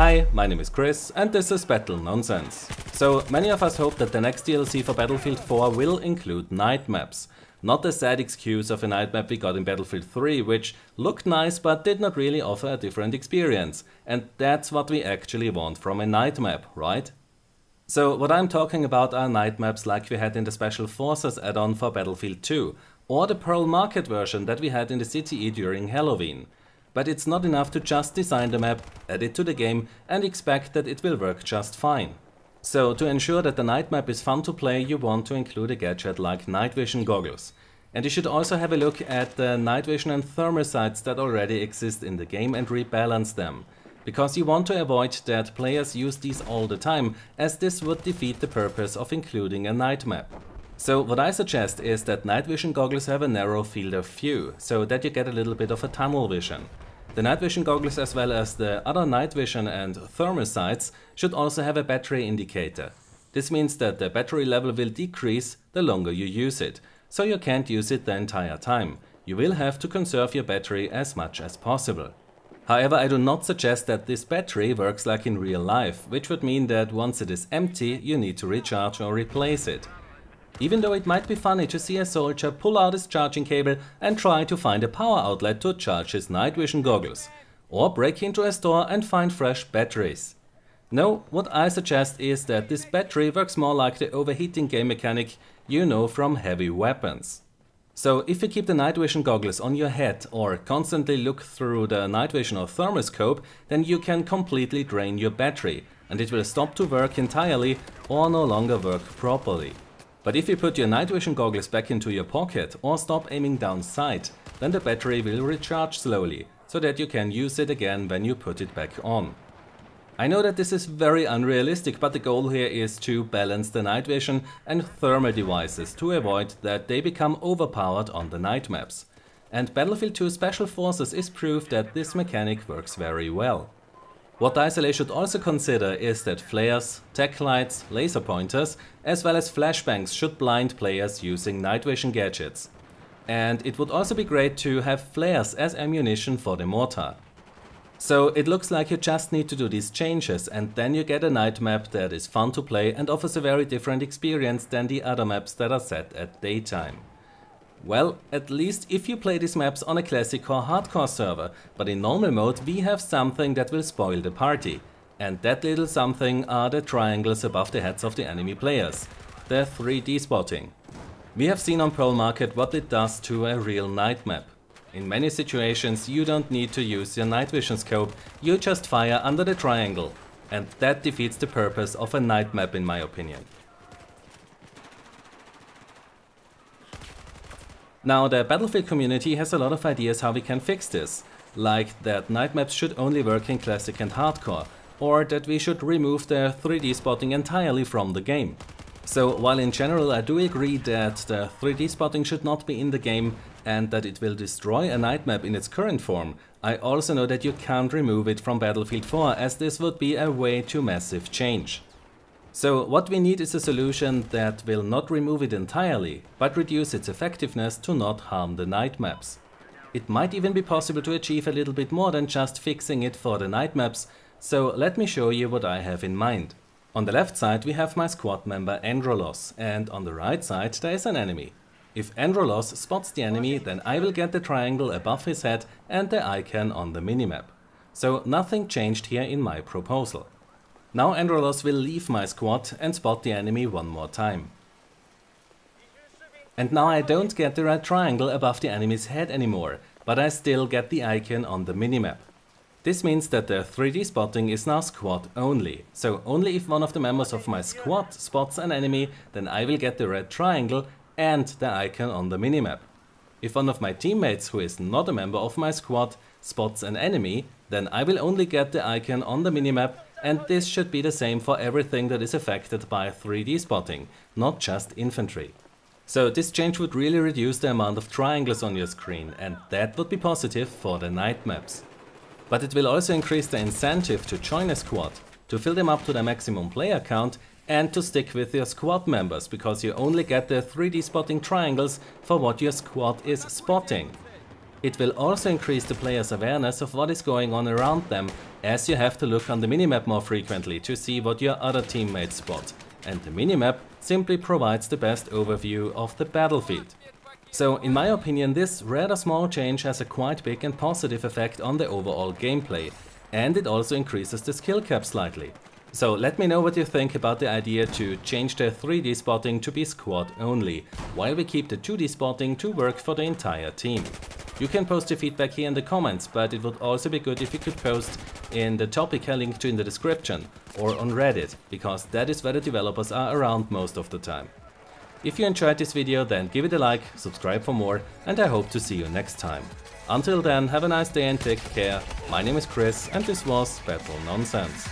Hi, my name is Chris and this is Battle Nonsense. So many of us hope that the next DLC for Battlefield 4 will include night maps. Not the sad excuse of a night map we got in Battlefield 3, which looked nice but did not really offer a different experience. And that's what we actually want from a night map, right? So what I'm talking about are night maps like we had in the Special Forces add-on for Battlefield 2, or the Pearl Market version that we had in the CTE during Halloween. But it's not enough to just design the map, add it to the game and expect that it will work just fine. So to ensure that the night map is fun to play, you want to include a gadget like night vision goggles. And you should also have a look at the night vision and thermal sights that already exist in the game and rebalance them. Because you want to avoid that players use these all the time, as this would defeat the purpose of including a night map. So what I suggest is that night vision goggles have a narrow field of view, so that you get a little bit of a tunnel vision. The night vision goggles as well as the other night vision and thermal sights should also have a battery indicator. This means that the battery level will decrease the longer you use it, so you can't use it the entire time. You will have to conserve your battery as much as possible. However, I do not suggest that this battery works like in real life, which would mean that once it is empty, you need to recharge or replace it. Even though it might be funny to see a soldier pull out his charging cable and try to find a power outlet to charge his night vision goggles, or break into a store and find fresh batteries. No, what I suggest is that this battery works more like the overheating game mechanic you know from heavy weapons. So if you keep the night vision goggles on your head or constantly look through the night vision or thermoscope, then you can completely drain your battery and it will stop to work entirely or no longer work properly. But if you put your night vision goggles back into your pocket or stop aiming down sight, then the battery will recharge slowly, so that you can use it again when you put it back on. I know that this is very unrealistic, but the goal here is to balance the night vision and thermal devices to avoid that they become overpowered on the night maps. And Battlefield 2 Special Forces is proof that this mechanic works very well. What DICE should also consider is that flares, tech lights, laser pointers, as well as flashbangs should blind players using night vision gadgets. And it would also be great to have flares as ammunition for the mortar. So it looks like you just need to do these changes and then you get a night map that is fun to play and offers a very different experience than the other maps that are set at daytime. Well, at least if you play these maps on a classic or hardcore server, but in normal mode we have something that will spoil the party. And that little something are the triangles above the heads of the enemy players, the 3D spotting. We have seen on Pearl Market what it does to a real night map. In many situations you don't need to use your night vision scope, you just fire under the triangle. And that defeats the purpose of a night map in my opinion. Now the Battlefield community has a lot of ideas how we can fix this, like that night maps should only work in classic and hardcore, or that we should remove the 3D spotting entirely from the game. So while in general I do agree that the 3D spotting should not be in the game and that it will destroy a night map in its current form, I also know that you can't remove it from Battlefield 4 as this would be a way too massive change. So what we need is a solution that will not remove it entirely, but reduce its effectiveness to not harm the night maps. It might even be possible to achieve a little bit more than just fixing it for the night maps, so let me show you what I have in mind. On the left side we have my squad member Androlos, and on the right side there is an enemy. If Androlos spots the enemy, then I will get the triangle above his head and the icon on the minimap. So nothing changed here in my proposal. Now Androlos will leave my squad and spot the enemy one more time. And now I don't get the red triangle above the enemy's head anymore, but I still get the icon on the minimap. This means that the 3D spotting is now squad only, so only if one of the members of my squad spots an enemy, then I will get the red triangle and the icon on the minimap. If one of my teammates who is not a member of my squad spots an enemy, then I will only get the icon on the minimap, and this should be the same for everything that is affected by 3D spotting, not just infantry. So this change would really reduce the amount of triangles on your screen, and that would be positive for the night maps. But it will also increase the incentive to join a squad, to fill them up to the maximum player count, and to stick with your squad members, because you only get the 3D spotting triangles for what your squad is spotting. It will also increase the player's awareness of what is going on around them, as you have to look on the minimap more frequently to see what your other teammates spot, and the minimap simply provides the best overview of the battlefield. So in my opinion, this rather small change has a quite big and positive effect on the overall gameplay, and it also increases the skill cap slightly. So let me know what you think about the idea to change the 3D spotting to be squad only, while we keep the 2D spotting to work for the entire team. You can post your feedback here in the comments, but it would also be good if you could post in the topic I linked to in the description or on Reddit, because that is where the developers are around most of the time. If you enjoyed this video, then give it a like, subscribe for more, and I hope to see you next time. Until then, have a nice day and take care. My name is Chris and this was Battle Nonsense.